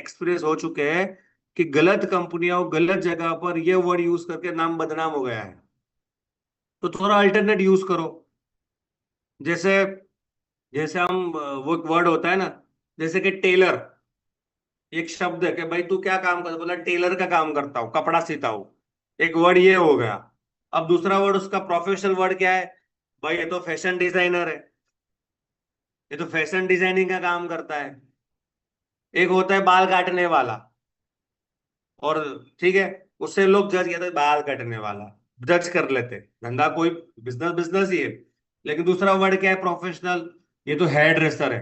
Experience हो चुके हैं कि गलत कंपनियां गलत जगह पर ये वर्ड यूज करके नाम बदनाम हो गया है। तो थोड़ा अल्टरनेट यूज करो। जैसे जैसे हम वो वर्ड होता है ना, जैसे कि टेलर, एक शब्द है कि भाई तू क्या काम करता, बोला टेलर का काम करता हूँ, कपड़ा सीता हूँ। एक वर्ड ये हो गया। अब दूसरा वर्ड, उसका प्रोफेशनल वर्ड क्या है? भाई ये तो फैशन डिजाइनर है, ये तो फैशन डिजाइनिंग का काम करता है। एक होता है बाल काटने वाला, और ठीक है, उससे लोग जज कहते हैं बाल काटने वाला, जज कर लेते हैं। धंधा कोई, बिजनेस बिजनेस ही है। लेकिन दूसरा वर्ड क्या है? प्रोफेशनल। ये तो हेयर ड्रेसर है,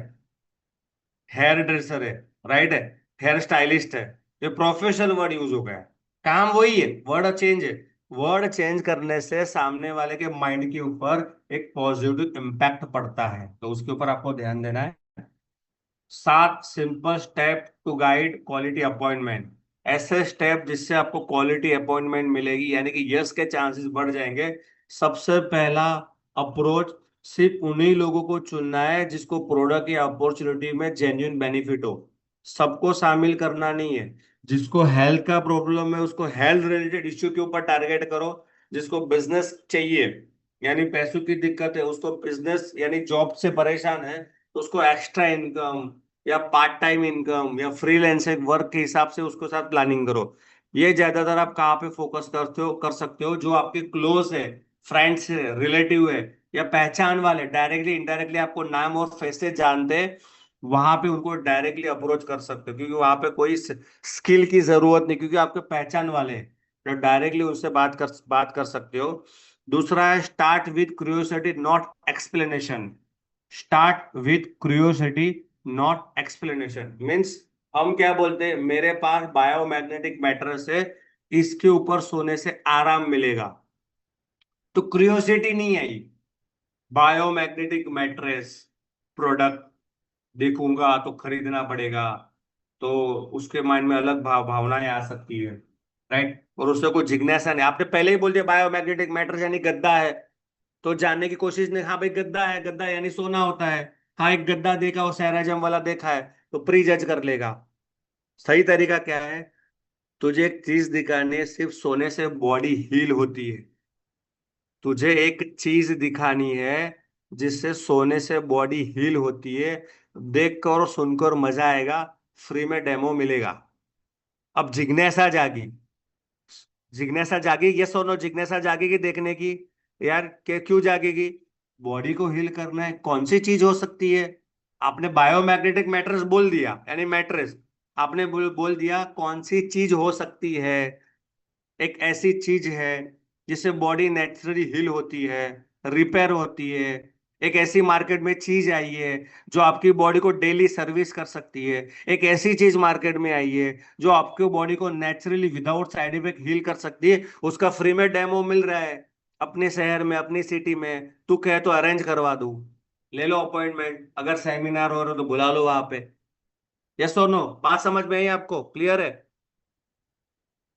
हेयर ड्रेसर है, राइट है, हेयर स्टाइलिस्ट है। ये प्रोफेशनल वर्ड यूज हो गया है। काम वही है, वर्ड चेंज है। वर्ड चेंज करने से सामने वाले के माइंड के ऊपर एक पॉजिटिव इम्पैक्ट पड़ता है, तो उसके ऊपर आपको ध्यान देना है। 7 simple step to guide quality appointment. ऐसे स्टेप जिससे आपको क्वालिटी अपॉइंटमेंट मिलेगी, यानी कि यस के चांसेस बढ़ जाएंगे। सबसे पहला अप्रोच, सिर्फ उन्हीं लोगों को चुनना है जिसको प्रोडक्ट या अपॉर्चुनिटी में जेन्युइन बेनिफिट हो। सबको शामिल करना नहीं है। जिसको हेल्थ का प्रॉब्लम है उसको हेल्थ रिलेटेड इश्यू के ऊपर टारगेट करो। जिसको बिजनेस चाहिए, यानी पैसों की दिक्कत है, उसको बिजनेस यानी जॉब से परेशान है, तो उसको एक्स्ट्रा इनकम या पार्ट टाइम इनकम या फ्रीलांसिंग वर्क के हिसाब से उसके साथ प्लानिंग करो। ये ज्यादातर आप कहाँ पे फोकस करते हो, कर सकते हो? जो आपके क्लोज है, फ्रेंड्स है, रिलेटिव है, या पहचान वाले, डायरेक्टली इनडायरेक्टली आपको नाम और फेस से जानते हैं, वहां पे उनको डायरेक्टली अप्रोच कर सकते हो, क्योंकि वहां पे कोई स्किल की जरूरत नहीं, क्योंकि आपके पहचान वाले हैं। तो डायरेक्टली उनसे बात कर सकते हो। दूसरा है start with curiosity not explanation. Start with curiosity not explanation means, हम क्या बोलते हैं, मेरे पास बायोमैग्नेटिक मैटर से इसके ऊपर सोने से आराम मिलेगा। तो क्यूरियोसिटी नहीं आई, बायोमैग्नेटिक मैट्रेस प्रोडक्ट देखूंगा तो खरीदना पड़ेगा, तो उसके माइंड में अलग भावनाएं आ सकती है, राइट। और उससे कोई जिज्ञासा नहीं, आपने पहले ही बोल दिया बायोमैग्नेटिक मैट्रेस यानी गद्दा है, तो जानने की कोशिश नहीं। हाँ भाई गद्दा है, गद्दा यानी सोना होता है। हाँ एक गद्दा देखा, वो सैराजम वाला देखा है, तो प्री जज कर लेगा। सही तरीका क्या है? तुझे एक चीज दिखानी है, सिर्फ सोने से बॉडी हील होती है। तुझे एक चीज दिखानी है जिससे सोने से बॉडी हील होती है। देख कर और सुनकर मजा आएगा, फ्री में डेमो मिलेगा। अब जिज्ञासा जागी, जिज्ञासा जागी, ये सोनो, जिज्ञासा जागेगी देखने की। यार क्यों जागेगी? बॉडी को हील करना है, कौन सी चीज हो सकती है? आपने बायोमैग्नेटिक मैट्रेस बोल दिया, यानी मैट्रेस। आपने बोल दिया कौन सी चीज हो सकती है? एक ऐसी चीज है जिससे बॉडी नेचुरली हील होती है, रिपेयर होती है। एक ऐसी मार्केट में चीज आई है जो आपकी बॉडी को डेली सर्विस कर सकती है। एक ऐसी चीज मार्केट में आई है जो आपके बॉडी को naturally without side effect heal कर सकती है। उसका फ्री में डेमो मिल रहा है अपने शहर में, अपनी सिटी में। तू कहे तो अरेंज करवा दूं, ले लो अपॉइंटमेंट, अगर सेमिनार हो रहा हो तो बुला लो वहां पे। यस और नो? बात समझ में आई आपको? क्लियर है?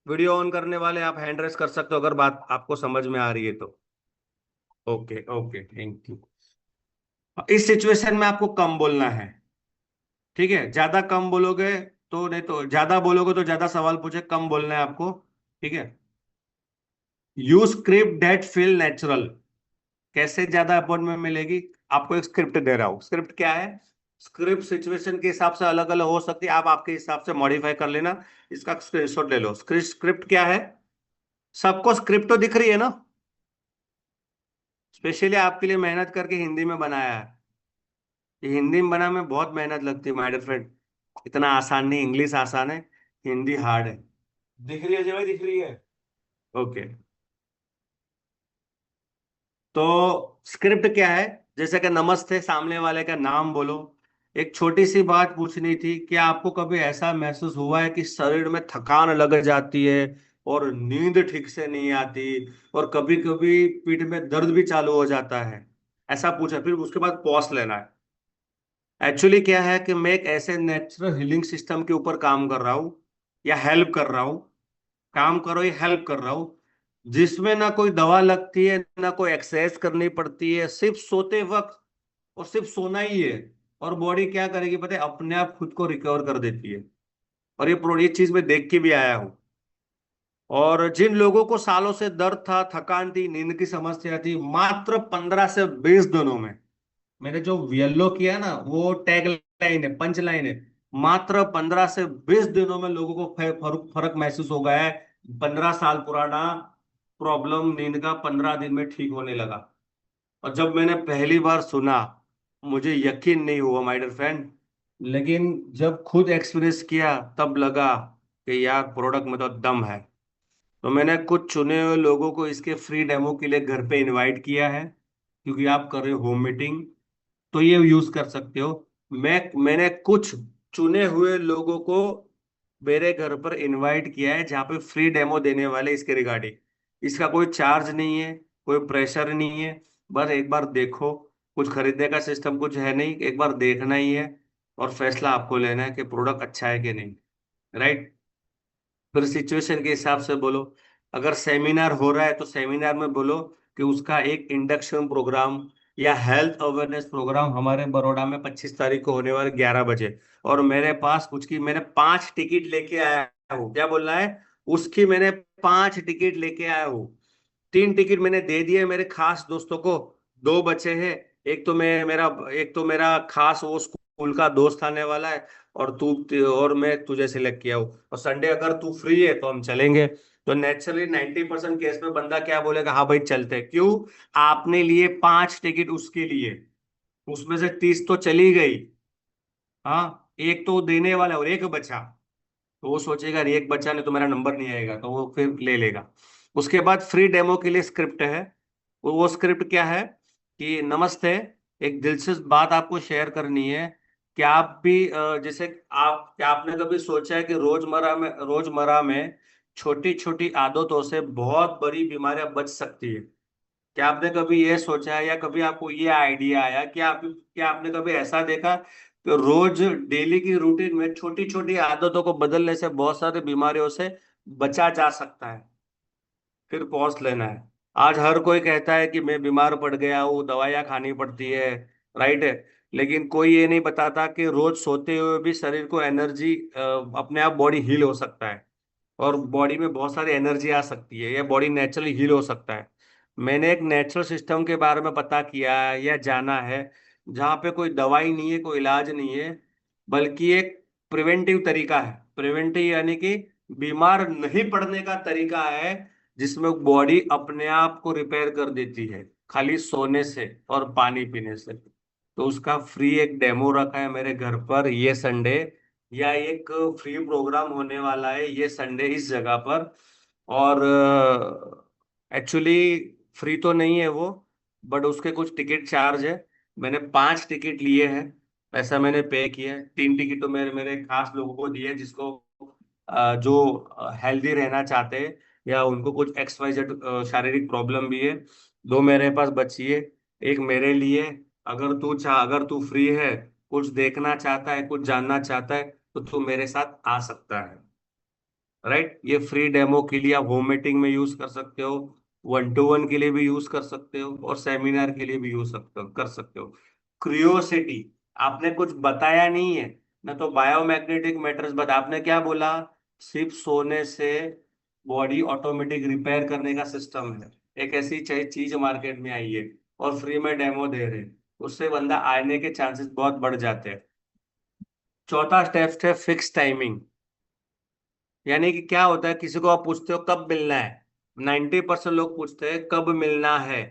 वीडियो ऑन करने वाले आप हैंड रेस कर सकते हो अगर बात आपको समझ में आ रही है तो। Okay okay, thank you. इस सिचुएशन में आपको कम बोलना है, ठीक है? ज्यादा कम बोलोगे तो नहीं, तो ज्यादा बोलोगे तो ज्यादा सवाल पूछे, कम बोलना है आपको, ठीक है? Use script that feel natural. कैसे ज्यादा अपॉइंटमेंट मिलेगी? आपको एक स्क्रिप्ट दे रहा हूं। स्क्रिप्ट क्या है? स्क्रिप्ट सिचुएशन के हिसाब से अलग अलग हो सकती है, आप आपके हिसाब से मॉडिफाई कर लेना। इसका स्क्रीनशॉट ले लो। स्क्रिप्ट क्या है? सबको स्क्रिप्ट तो दिख रही है ना? स्पेशली आपके लिए मेहनत करके हिंदी में बनाया है। ये हिंदी में बना में बहुत मेहनत लगती है माय डियर फ्रेंड। इतना आसान नहीं, इंग्लिश आसान है, हिंदी हार्ड है। दिख रही है जी भाई, दिख रही है? ओके। तो स्क्रिप्ट क्या है? जैसे कि नमस्ते, सामने वाले का नाम बोलो। एक छोटी सी बात पूछनी थी, क्या आपको कभी ऐसा महसूस हुआ है कि शरीर में थकान लग जाती है और नींद ठीक से नहीं आती, और कभी कभी पीठ में दर्द भी चालू हो जाता है? ऐसा पूछा, फिर उसके बाद पॉज लेना है। एक्चुअली क्या है कि मैं एक ऐसे नेचुरल हीलिंग सिस्टम के ऊपर काम कर रहा हूँ, या हेल्प कर रहा हूँ। काम करो या हेल्प कर रहा हूँ, जिसमें ना कोई दवा लगती है, ना कोई एक्सरसाइज करनी पड़ती है, सिर्फ सोते वक्त और सिर्फ सोना ही है। और बॉडी क्या करेगी पता है? अपने आप खुद को रिकवर कर देती है। और ये चीज मैं देख के भी आया हूँ। और जिन लोगों को सालों से दर्द था, थकान थी, नींद की समस्या थी, मात्र 15 से 20 दिनों में, मैंने जो येलो किया ना, वो टैग लाइन है, पंच लाइन है, मात्र 15 से 20 दिनों में लोगों को फर्क फर्क महसूस हो गया है। 15 साल पुराना प्रॉब्लम नींद का 15 दिन में ठीक होने लगा। और जब मैंने पहली बार सुना, मुझे यकीन नहीं हुआ माय डियर फ्रेंड। लेकिन जब खुद एक्सपीरियंस किया तब लगा कि यार प्रोडक्ट में तो दम है। तो मैंने कुछ चुने हुए लोगों को इसके फ्री डेमो के लिए घर पे इनवाइट किया है, क्योंकि आप कर रहे हो होम मीटिंग, तो ये यूज कर सकते हो। मैंने कुछ चुने हुए लोगों को मेरे घर पर इनवाइट किया है, जहाँ पे फ्री डेमो देने वाले इसके रिगार्डिंग। इसका कोई चार्ज नहीं है, कोई प्रेशर नहीं है। बस एक बार देखो, कुछ खरीदने का सिस्टम कुछ है नहीं, एक बार देखना ही है और फैसला आपको लेना है कि प्रोडक्ट अच्छा है कि नहीं। राइट। फिर सिचुएशन के हिसाब से बोलो। अगर सेमिनार हो रहा है तो सेमिनार में बोलो कि उसका एक इंडक्शन प्रोग्राम या हेल्थ अवेयरनेस प्रोग्राम हमारे बड़ौदा में 25 तारीख को होने वाले 11 बजे, और मेरे पास उसकी मैंने 5 टिकट लेके आया हूँ। क्या बोलना है? उसकी मैंने 5 टिकट लेके आया हूँ। 3 टिकट मैंने दे दिए मेरे खास दोस्तों को, 2 बचे हैं। एक तो मेरा खास वो स्कूल का दोस्त आने वाला है, और तू और मैं तुझे सिलेक्ट किया हूँ, और संडे अगर तू फ्री है तो हम चलेंगे। तो नेचुरली 90% केस में बंदा क्या बोलेगा, हाँ भाई चलते हैं। क्यों? आपने लिए 5 टिकट उसके लिए, उसमें से 30 तो चली गई। हाँ, एक तो देने वाला है और एक बचा। तो वो सोचेगा अरे एक बच्चा ने तो मेरा नंबर नहीं आएगा, तो वो फिर ले लेगा। उसके बाद फ्री डेमो के लिए स्क्रिप्ट है। वो स्क्रिप्ट क्या है कि नमस्ते, एक दिलचस्प बात आपको शेयर करनी है। कि आप भी जैसे आप क्या आपने कभी सोचा है कि रोजमर्रा में छोटी छोटी आदतों से बहुत बड़ी बीमारियां बच सकती है? क्या आपने कभी ये सोचा है, या कभी आपको ये आइडिया आया कि क्या आपने कभी ऐसा देखा कि रोज डेली की रूटीन में छोटी छोटी आदतों को बदलने से बहुत सारी बीमारियों से बचा जा सकता है? फिर पॉज लेना है। आज हर कोई कहता है कि मैं बीमार पड़ गया हूँ, दवाइयाँ खानी पड़ती है। राइट है। लेकिन कोई ये नहीं बताता कि रोज सोते हुए भी शरीर को एनर्जी, अपने आप बॉडी हील हो सकता है, और बॉडी में बहुत सारी एनर्जी आ सकती है, या बॉडी नेचुरली हील हो सकता है। मैंने एक नेचुरल सिस्टम के बारे में पता किया है या जाना है, जहाँ पे कोई दवाई नहीं है, कोई इलाज नहीं है, बल्कि एक प्रिवेंटिव तरीका है। प्रिवेंटिव यानी कि बीमार नहीं पड़ने का तरीका है, जिसमें बॉडी अपने आप को रिपेयर कर देती है, खाली सोने से और पानी पीने से। तो उसका फ्री एक डेमो रखा है मेरे घर पर ये संडे, या एक फ्री प्रोग्राम होने वाला है ये संडे इस जगह पर। और एक्चुअली फ्री तो नहीं है वो, बट उसके कुछ टिकट चार्ज है। मैंने 5 टिकट लिए हैं, पैसा मैंने पे किया है। 3 टिकट तो मेरे मेरे खास लोगों को दिए, जिसको जो हेल्दी रहना चाहते हैं, या उनको कुछ XYZ शारीरिक प्रॉब्लम भी है। 2 मेरे पास बची है, एक मेरे लिए। अगर तू फ्री है, कुछ देखना चाहता है, कुछ जानना चाहता है, तो तू मेरे साथ आ सकता है। राइट। ये फ्री डेमो के लिए आप होम मीटिंग में यूज कर सकते हो, 1 to 1 के लिए भी यूज कर सकते हो, और सेमिनार के लिए भी कर सकते हो। क्रियोसिटी, आपने कुछ बताया नहीं है ना, तो बायोमैग्नेटिक मैटर्स बता, आपने क्या बोला? सिर्फ सोने से बॉडी ऑटोमेटिक रिपेयर करने का सिस्टम है। एक ऐसी चीज मार्केट में आई है, और फ्री में डेमो दे रहे हैं, उससे बंदा आने के चांसेस बहुत बढ़ जाते हैं। चौथा स्टेप है फिक्स टाइमिंग। यानी कि क्या होता है, किसी को आप पूछते हो कब मिलना है, 90% लोग पूछते हैं कब मिलना है।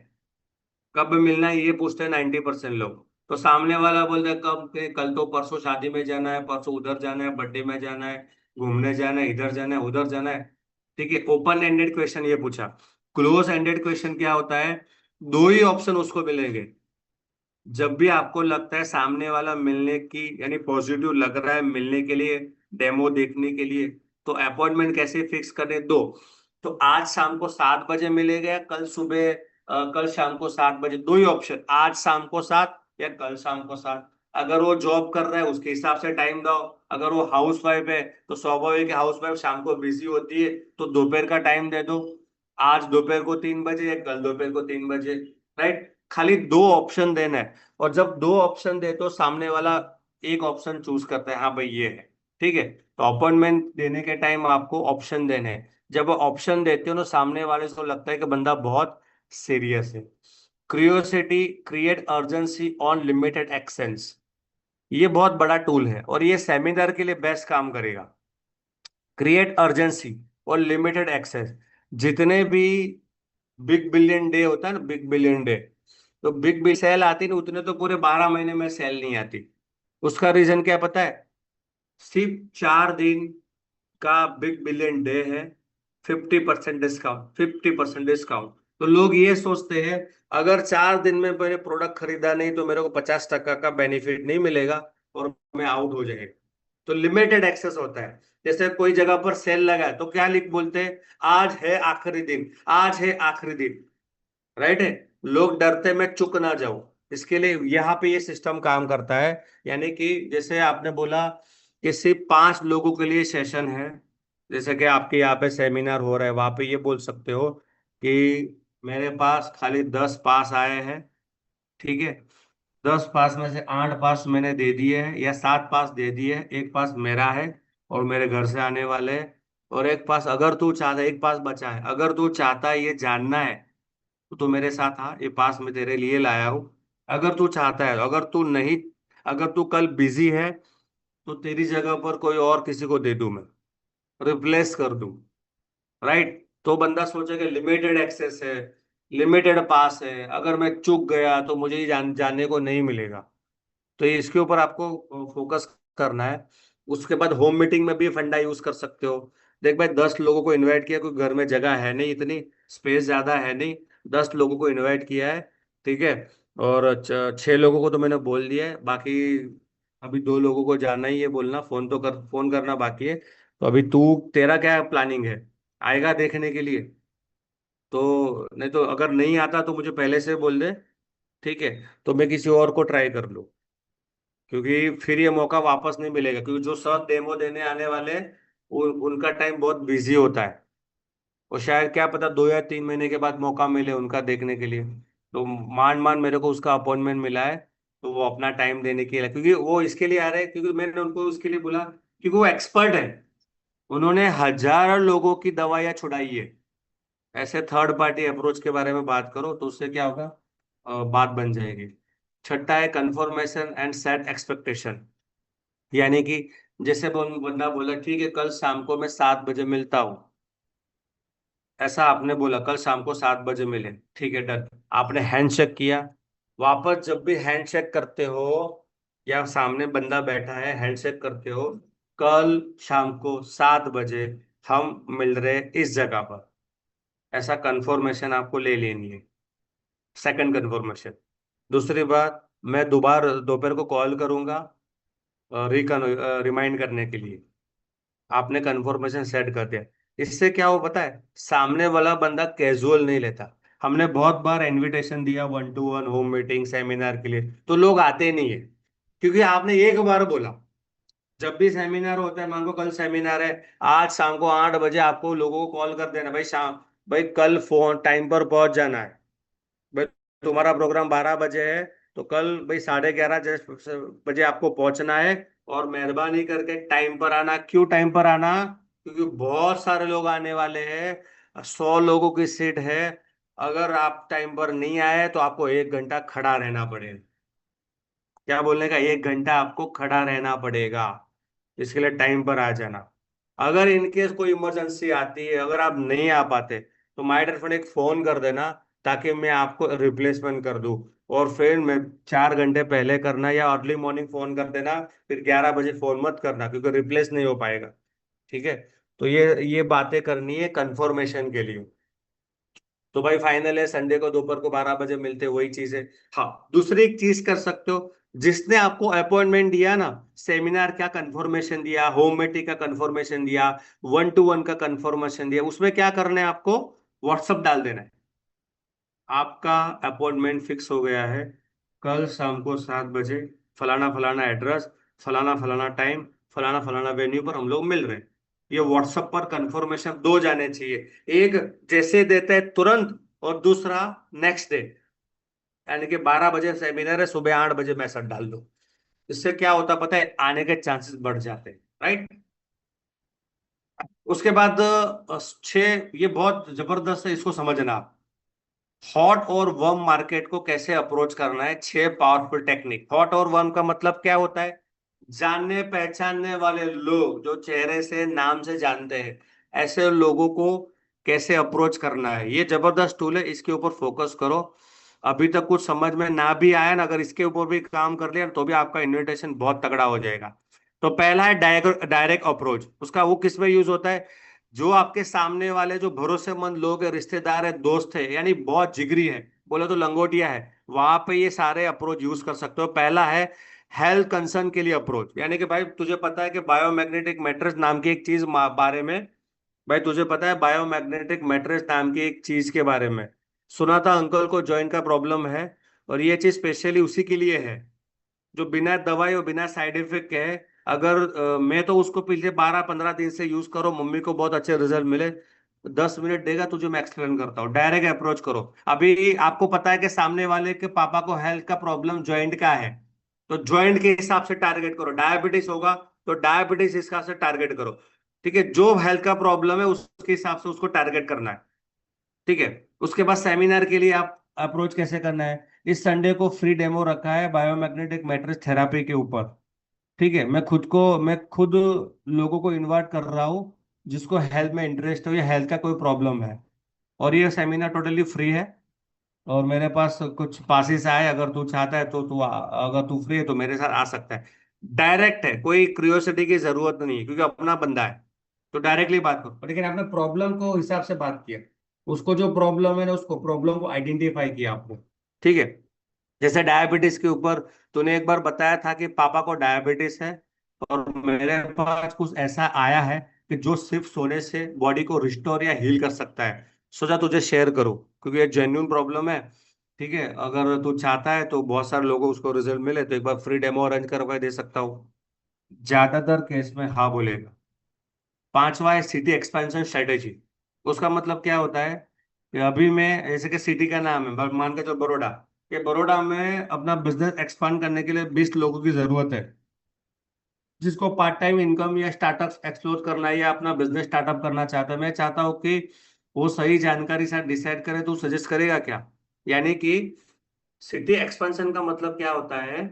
कब मिलना है ये पूछते हैं 90% लोग। तो सामने वाला बोलता है कब, के कल तो परसों शादी में जाना है, परसों उधर जाना है, बर्थडे में जाना है, घूमने जाना है, इधर जाना है, उधर जाना है। ठीक है, ओपन एंडेड क्वेश्चन ये पूछा। क्लोज एंडेड क्वेश्चन क्या होता है? दो ही ऑप्शन उसको मिलेंगे। जब भी आपको लगता है सामने वाला मिलने की, यानी पॉजिटिव लग रहा है मिलने के लिए, डेमो देखने के लिए, तो अपॉइंटमेंट कैसे फिक्स करें? दो। तो आज शाम को 7 बजे मिलेगा, या कल शाम को 7 बजे, दो ही ऑप्शन, आज शाम को 7 या कल शाम को 7। अगर वो जॉब कर रहा है उसके हिसाब से टाइम दो। अगर वो हाउस वाइफ है तो स्वाभाविक हाउस वाइफ शाम को बिजी होती है, तो दोपहर का टाइम दे दो। आज दोपहर को 3 बजे या कल दोपहर को 3 बजे। राइट। खाली दो ऑप्शन देना है। और जब दो ऑप्शन दे तो सामने वाला एक ऑप्शन चूज करता है, हाँ भाई ये है। ठीक है। तो अपॉइंटमेंट देने के टाइम आपको ऑप्शन देने हैं। जब ऑप्शन देते हो ना, सामने वाले को लगता है कि बंदा बहुत सीरियस है। Curiosity create urgency on limited access. ये बहुत बड़ा टूल है और ये सेमिनार के लिए बेस्ट काम करेगा। क्रिएट अर्जेंसी और लिमिटेड एक्सेस। जितने भी बिग बिलियन डे होता है ना, बिग बिलियन डे, तो बिग बिल सेल आती ना, उतने तो पूरे 12 महीने में सेल नहीं आती। उसका रीजन क्या पता है? सिर्फ 4 दिन का बिग बिलियन डे है। 50% डिस्काउंट, 50% डिस्काउंट। तो लोग ये सोचते हैं, अगर 4 दिन में मैंने प्रोडक्ट खरीदा नहीं तो मेरे को 50% का बेनिफिट नहीं मिलेगा और मैं आउट हो जाएगा। तो लिमिटेड एक्सेस होता है। जैसे कोई जगह पर सेल लगा है तो क्या लिख बोलते हैं? आज है आखिरी दिन, आज है आखिरी दिन। राइट है। लोग डरते मैं चुक ना जाऊं, इसके लिए यहाँ पे ये सिस्टम काम करता है। यानी कि जैसे आपने बोला कि सिर्फ 5 लोगों के लिए सेशन है, जैसे कि आपके यहाँ पे सेमिनार हो रहा है, वहां पे ये बोल सकते हो कि मेरे पास खाली 10 पास आए हैं। ठीक है। 10 पास में से 8 पास मैंने दे दिए हैं या 7 पास दे दिए हैं, एक पास मेरा है और मेरे घर से आने वाले हैं। और एक पास अगर तू चाहता है, एक पास बचा है, अगर तू चाहता है ये जानना है तो तू मेरे साथ आ, ये पास मैं तेरे लिए लाया हूँ। अगर तू चाहता है, अगर तू नहीं, अगर तू कल बिजी है तो तेरी जगह पर कोई और किसी को दे दूं, मैं रिप्लेस कर दूं। राइट। तो बंदा सोचेगा लिमिटेड एक्सेस है, लिमिटेड पास है, अगर मैं चूक गया तो मुझे ये जानने को नहीं मिलेगा। तो ये इसके ऊपर आपको फोकस करना है। उसके बाद होम मीटिंग में भी फंडा यूज कर सकते हो। देख भाई, 10 लोगों को इनवाइट किया, कोई घर में जगह है नहीं, इतनी स्पेस ज्यादा है नहीं, 10 लोगों को इनवाइट किया है। ठीक है। और 6 लोगों को तो मैंने बोल दिया है, बाकी अभी 2 लोगों को जाना ही है, बोलना फोन तो कर, फोन करना बाकी है। तो अभी तू, तेरा क्या प्लानिंग है? आएगा देखने के लिए? तो नहीं तो अगर नहीं आता तो मुझे पहले से बोल दे। ठीक है। तो मैं किसी और को ट्राई कर लूँ, क्योंकि फिर ये मौका वापस नहीं मिलेगा, क्योंकि जो सब डेमो देने आने वाले हैं, उनका टाइम बहुत बिजी होता है। और शायद क्या पता 2 या 3 महीने के बाद मौका मिले उनका देखने के लिए। तो मान मान मेरे को उसका अपॉइंटमेंट मिला है, तो वो अपना टाइम देने के लिए, क्योंकि वो इसके लिए आ रहे हैं, क्योंकि मैंने उनको उसके लिए बोला, क्योंकि वो एक्सपर्ट है। उन्होंने हजारों लोगों की दवाइयाँ छुड़ाई है। ऐसे थर्ड पार्टी अप्रोच के बारे में बात करो तो उससे क्या होगा? बात बन जाएगी। छठा है कंफर्मेशन एंड सेट एक्सपेक्टेशन। यानी कि जैसे बंदा बोला ठीक है कल शाम को मैं 7 बजे मिलता हूँ, ऐसा आपने बोला कल शाम को 7 बजे मिले, ठीक है डन। आपने हैंडशेक किया। वापस जब भी हैंडशेक करते हो या सामने बंदा बैठा है हैंडशेक करते हो, कल शाम को 7 बजे हम मिल रहे इस जगह पर, ऐसा कंफर्मेशन आपको ले लेनी है। Second confirmation. दूसरी बात, मैं दोबारा दोपहर को कॉल करूंगा रिकन रिमाइंड करने के लिए। आपने कंफर्मेशन सेट कर दिया। इससे क्या हो पता है? सामने वाला बंदा कैजुअल नहीं लेता। हमने बहुत बार इनविटेशन दिया 1 to 1 होम मीटिंग सेमिनार के लिए, तो लोग आते नहीं है, क्योंकि आपने एक बार बोला। जब भी सेमिनार होता है, मान लो कल सेमिनार है, आज शाम को 8 बजे आपको लोगों को कॉल कर देना, भाई शाम, भाई कल फोन टाइम पर पहुंच जाना है। भाई तुम्हारा प्रोग्राम 12 बजे है, तो कल भाई 11:30 बजे आपको पहुंचना है। और मेहरबानी करके टाइम पर आना। क्यों टाइम पर आना? क्योंकि बहुत सारे लोग आने वाले हैं, 100 लोगों की सीट है। अगर आप टाइम पर नहीं आए तो आपको 1 घंटा खड़ा रहना पड़ेगा। क्या बोलने का? 1 घंटा आपको खड़ा रहना पड़ेगा। इसके लिए टाइम पर आ जाना। अगर इनकेस कोई इमरजेंसी आती है, अगर आप नहीं आ पाते, तो माय डियर फ्रेंड एक फोन कर देना, ताकि मैं आपको रिप्लेसमेंट कर दूं। और फिर मैं 4 घंटे पहले करना या अर्ली मॉर्निंग फोन कर देना, फिर 11 बजे फोन मत करना, क्योंकि रिप्लेस नहीं हो पाएगा। ठीक है। तो ये बातें करनी है कंफर्मेशन के लिए। तो भाई फाइनल है, संडे को दोपहर को 12 बजे मिलते हैं, वही चीज है। हाँ, दूसरी एक चीज कर सकते हो। जिसने आपको अपॉइंटमेंट दिया ना, सेमिनार का कंफर्मेशन दिया, होम मीटिंग का कंफर्मेशन दिया, 1 to 1 का कंफर्मेशन दिया, उसमें क्या करना है आपको? व्हाट्सअप डाल देना है, आपका अपॉइंटमेंट फिक्स हो गया है, कल शाम को 7 बजे, फलाना फलाना एड्रेस, फलाना फलाना टाइम, फलाना फलाना वेन्यू पर हम लोग मिल रहे हैं। ये व्हाट्सएप पर कंफर्मेशन दो जाने चाहिए। एक जैसे देते हैं तुरंत, और दूसरा नेक्स्ट डे, यानी कि 12 बजे सेमिनार है, सुबह 8 बजे मैसेज डाल दो। इससे क्या होता पता है? आने के चांसेस बढ़ जाते हैं। राइट। उसके बाद छह, ये बहुत जबरदस्त है, इसको समझना आप। हॉट और वर्म मार्केट को कैसे अप्रोच करना है, छह पावरफुल टेक्निक। हॉट और वर्म का मतलब क्या होता है? जानने पहचानने वाले लोग जो चेहरे से नाम से जानते हैं, ऐसे लोगों को कैसे अप्रोच करना है, ये जबरदस्त टूल है, इसके ऊपर फोकस करो। अभी तक कुछ समझ में ना भी आया ना, अगर इसके ऊपर भी काम कर लिया तो भी आपका इन्विटेशन बहुत तगड़ा हो जाएगा। तो पहला है डायरेक्ट अप्रोच। उसका वो किस में यूज होता है? जो आपके सामने वाले जो भरोसेमंद लोग है, रिश्तेदार है, दोस्त है, यानी बहुत जिगरी है, बोले तो लंगोटिया है, वहां पे ये सारे अप्रोच यूज कर सकते हो। पहला है हेल्थ कंसर्न के लिए अप्रोच, यानी कि भाई तुझे पता है कि बायोमैग्नेटिक मैट्रेस नाम की एक चीज बारे में, भाई तुझे पता है बायोमैग्नेटिक मैट्रेस नाम की एक चीज के बारे में, सुना था अंकल को जॉइंट का प्रॉब्लम है, और ये चीज स्पेशली उसी के लिए है, जो बिना दवाई और बिना साइड इफेक्ट के है। अगर मैं तो उसको पिछले 12-15 दिन से यूज करो, मम्मी को बहुत अच्छे रिजल्ट मिले। 10 मिनट देगा तुझे, मैं एक्सप्लेन करता हूँ। डायरेक्ट अप्रोच करो। अभी आपको पता है कि सामने वाले के पापा को हेल्थ का प्रॉब्लम जॉइंट का है, तो जॉइंट के हिसाब से टारगेट करो। डायबिटीज होगा तो डायबिटीज हिसाब से टारगेट करो। ठीक है, जो हेल्थ का प्रॉब्लम है उसके हिसाब से उसको टारगेट करना है। ठीक है। उसके बाद सेमिनार के लिए आप अप्रोच कैसे करना है? इस संडे को फ्री डेमो रखा है बायोमैग्नेटिक मैट्रेस थेरापी के ऊपर। ठीक है, मैं खुद लोगों को इनवाइट कर रहा हूँ जिसको हेल्थ में इंटरेस्ट हो या हेल्थ का कोई प्रॉब्लम है। और ये सेमिनार टोटली फ्री है। और मेरे पास कुछ पासिस आए, अगर तू चाहता है तो अगर तू फ्री है तो मेरे साथ आ सकता है। डायरेक्ट है, कोई क्रियोसिटी की जरूरत नहीं है, क्योंकि अपना बंदा है। तो डायरेक्टली बात करो, लेकिन आपने प्रॉब्लम को हिसाब से बात किया। उसको जो प्रॉब्लम है ना, उसको प्रॉब्लम को आइडेंटिफाई किया आपको। ठीक है। जैसे डायबिटीज के ऊपर तूने एक बार बताया था कि पापा को डायबिटीज है, और मेरे पास कुछ ऐसा आया है कि जो सिर्फ सोने से बॉडी को रिस्टोर या हील कर सकता है। सोचा तुझे शेयर करूं, क्योंकि ये जेन्युइन प्रॉब्लम है। ठीक है, अगर तू चाहता है तो बहुत सारे लोगों को उसको रिजल्ट मिले, तो एक बार फ्री डेमो अरेंज करवा दे सकता हूँ। ज्यादातर केस में हाँ बोलेगा। पांचवा है सिटी एक्सपेंशन स्ट्रेटेजी। उसका मतलब क्या होता है कि अभी मैं, जैसे कि सिटी का नाम है, मान के चलो बड़ोड़ा, कि बड़ोड़ा में अपना बिजनेस एक्सपांड करने के लिए 20 लोगों की जरूरत है, जिसको पार्ट टाइम इनकम या स्टार्टअप एक्सप्लोर करना है या अपना बिजनेस स्टार्टअप करना चाहता है। मैं चाहता हूँ कि वो सही जानकारी साथ डिसाइड करे, तो सजेस्ट करेगा क्या? यानी कि सिटी एक्सपेंशन का मतलब क्या होता है?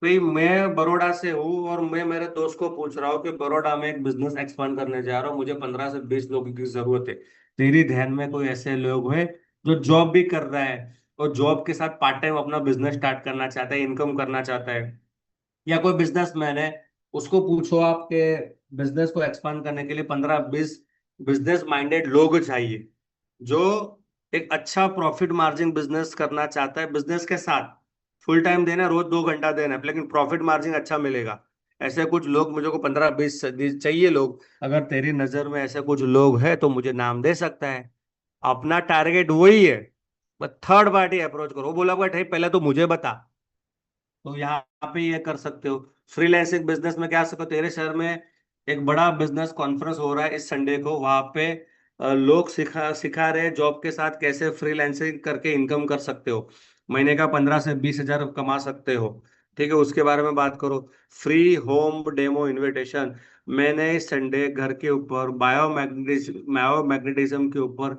भाई मैं बड़ौदा से हूँ और मैं मेरे दोस्त को पूछ रहा हूँ कि बड़ौदा में एक बिजनेस एक्सपांड करने जा रहा हूँ, मुझे 15 से 20 लोगों की जरूरत है। तेरी ध्यान में कोई ऐसे लोग हैं जो जॉब भी कर रहा है और जॉब के साथ पार्ट टाइम अपना बिजनेस स्टार्ट करना चाहता है, इनकम करना चाहता है? या कोई बिजनेसमैन है, उसको पूछो आपके बिजनेस को एक्सपांड करने के लिए 15-20 बिजनेस माइंडेड लोग चाहिए, जो एक अच्छा प्रॉफिट मार्जिन बिजनेस करना चाहता है, बिजनेस के साथ फुल टाइम देना, रोज 2 घंटा देना है, लेकिन प्रॉफिट मार्जिन अच्छा मिलेगा। ऐसे कुछ लोग मुझे को 15-20 चाहिए लोग। अगर तेरी नजर में ऐसे कुछ लोग हैं तो मुझे नाम दे सकता है। अपना टारगेट वही है, बस थर्ड पार्टी अप्रोच करो। वो बोला भाई पहले तो मुझे बता। तो यहाँ पे ये कर सकते हो। फ्रीलैंसिंग बिजनेस में क्या सकते हो, तेरे शहर में एक बड़ा बिजनेस कॉन्फ्रेंस हो रहा है इस संडे को, वहां पे लोग सिखा सिखा रहे हैं जॉब के साथ कैसे फ्रीलैंसिंग करके इनकम कर सकते हो, महीने का 15 से 20 हजार कमा सकते हो। ठीक है, उसके बारे में बात करो। फ्री होम डेमो इनविटेशन, मैंने इस संडे घर के ऊपर बायोमैग्नेटिज्म के ऊपर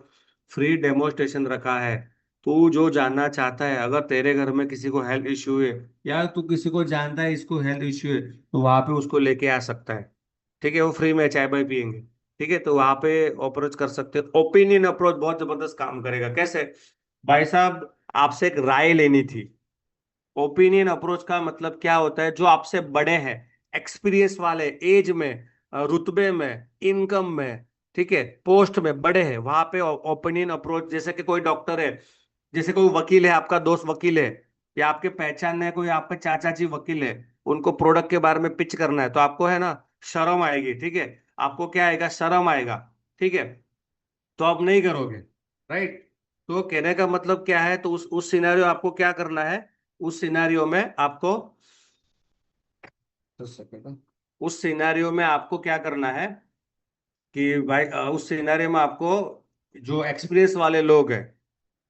फ्री डेमोस्ट्रेशन रखा है। तू जो जानना चाहता है, अगर तेरे घर में किसी को हेल्थ इश्यू है या तू किसी को जानता है इसको हेल्थ इश्यू है, तो वहां पे उसको लेके आ सकता है। ठीक है, वो फ्री में चाय बाय पियेंगे। ठीक है, तो वहां पे अप्रोच कर सकते हो। ओपिनियन अप्रोच बहुत जबरदस्त काम करेगा। कैसे? भाई साहब, आपसे एक राय लेनी थी। ओपिनियन अप्रोच का मतलब क्या होता है? जो आपसे बड़े हैं, एक्सपीरियंस वाले, एज में, रुतबे में, इनकम में, ठीक है, पोस्ट में बड़े हैं, वहां पे ओपिनियन अप्रोच। जैसे कि कोई डॉक्टर है, जैसे कोई वकील है, आपका दोस्त वकील है, या आपके पहचान में कोई आपके चाचा जी वकील है, उनको प्रोडक्ट के बारे में पिच करना है, तो आपको है ना शर्म आएगी। ठीक है, आपको क्या आएगा? शर्म आएगा। ठीक है, तो आप नहीं करोगे। राइट। तो कहने का मतलब क्या है? तो उस सिनेरियो आपको क्या करना है? उस सिनेरियो में आपको, 10 सेकंड, उस सिनेरियो में आपको क्या करना है कि भाई उस सिनेरियो में आपको जो एक्सपीरियंस वाले लोग हैं,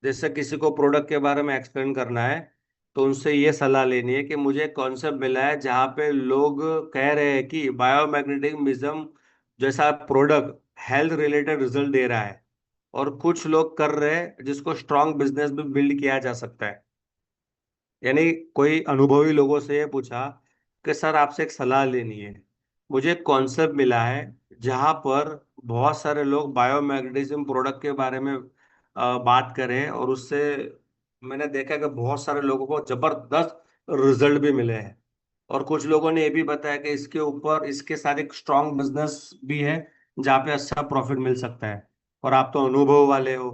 जैसे किसी को प्रोडक्ट के बारे में एक्सप्लेन करना है, तो उनसे ये सलाह लेनी है कि मुझे कॉन्सेप्ट मिला है जहाँ पे लोग कह रहे हैं कि बायोमैग्नेटिज्म जैसा प्रोडक्ट हेल्थ रिलेटेड रिजल्ट दे रहा है, और कुछ लोग कर रहे हैं जिसको स्ट्रांग बिजनेस भी बिल्ड किया जा सकता है। यानी कोई अनुभवी लोगों से ये पूछा कि सर आपसे एक सलाह लेनी है, मुझे एक कॉन्सेप्ट मिला है जहां पर बहुत सारे लोग बायोमैग्नेटिज्म प्रोडक्ट के बारे में बात करें, और उससे मैंने देखा कि बहुत सारे लोगों को जबरदस्त रिजल्ट भी मिले हैं। और कुछ लोगों ने ये भी बताया कि इसके ऊपर इसके साथ एक स्ट्रांग बिजनेस भी है जहाँ पे अच्छा प्रॉफिट मिल सकता है। और आप तो अनुभव वाले हो,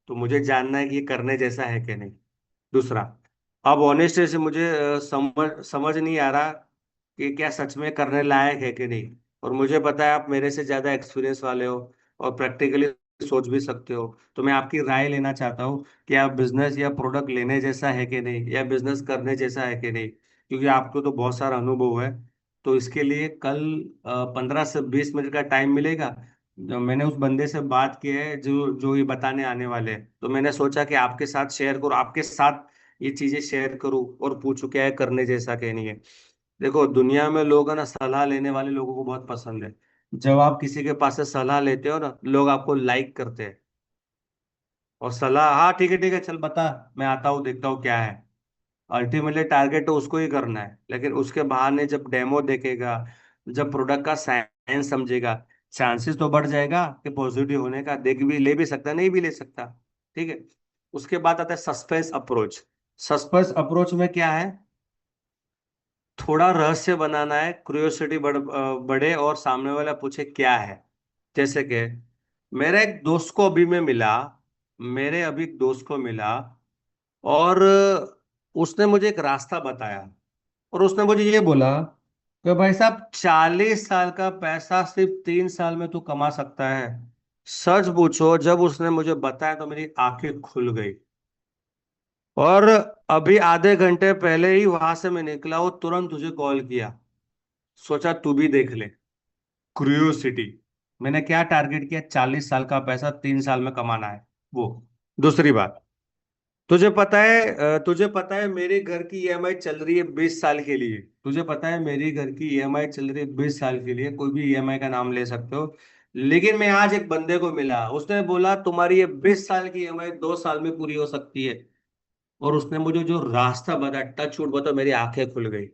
तो मुझे जानना है कि ये करने जैसा है कि नहीं। दूसरा, अब ऑनेस्टी से मुझे समझ समझ नहीं आ रहा कि क्या सच में करने लायक है कि नहीं। और मुझे पता है आप मेरे से ज्यादा एक्सपीरियंस वाले हो और प्रैक्टिकली सोच भी सकते हो, तो मैं आपकी राय लेना चाहता हूँ कि आप बिजनेस या प्रोडक्ट लेने जैसा है कि नहीं, या बिजनेस करने जैसा है कि नहीं, क्योंकि आपको तो बहुत सारा अनुभव है। तो इसके लिए कल 15 से 20 मिनट का टाइम मिलेगा। मैंने उस बंदे से बात की है जो जो ये बताने आने वाले हैं, तो मैंने सोचा कि आपके साथ शेयर करूँ, आपके साथ ये चीजें शेयर करूँ और पूछूं क्या है करने जैसा क्या नहीं है। देखो, दुनिया में लोग है ना, सलाह लेने वाले लोगों को बहुत पसंद है। जब आप किसी के पास से सलाह लेते हो ना, लोग आपको लाइक करते हैं। और सलाह, हाँ ठीक है ठीक है, चल बता, मैं आता हूँ देखता हूँ क्या है। अल्टीमेटली टारगेट तो उसको ही करना है, लेकिन उसके बहाने जब डेमो देखेगा, जब प्रोडक्ट का साइंस समझेगा, चांसेस तो बढ़ जाएगा कि पॉजिटिव होने का। देख भी ले भी सकता, नहीं भी ले सकता। ठीक है। उसके बाद आता है सस्पेंस अप्रोच। सस्पेंस अप्रोच में क्या है, थोड़ा रहस्य बनाना है, क्यूरियोसिटी बढ़े और सामने वाला पूछे क्या है। जैसे कि मेरे एक दोस्त को अभी मैं मिला मेरे अभी एक दोस्त को मिला, और उसने मुझे एक रास्ता बताया। और उसने मुझे ये बोला कि भाई साहब, 40 साल का पैसा सिर्फ 3 साल में तू कमा सकता है। सच पूछो, जब उसने मुझे बताया तो मेरी आंखें खुल गई। और अभी आधे घंटे पहले ही वहां से मैं निकला, वो तुरंत तुझे कॉल किया, सोचा तू भी देख ले। क्यूरियोसिटी। मैंने क्या टारगेट किया, 40 साल का पैसा 3 साल में कमाना है। वो, दूसरी बात, तुझे पता है मेरे घर की ईएमआई चल रही है 20 साल के लिए। तुझे पता है मेरी घर की ईएमआई चल रही है 20 साल के लिए, कोई भी ईएमआई का नाम ले सकते हो। लेकिन मैं आज एक बंदे को मिला, उसने बोला तुम्हारी ये 20 साल की ईएमआई 2 साल में पूरी हो सकती है। और उसने मुझे जो रास्ता बताया, टच वुड बता, मेरी आंखें खुल गई।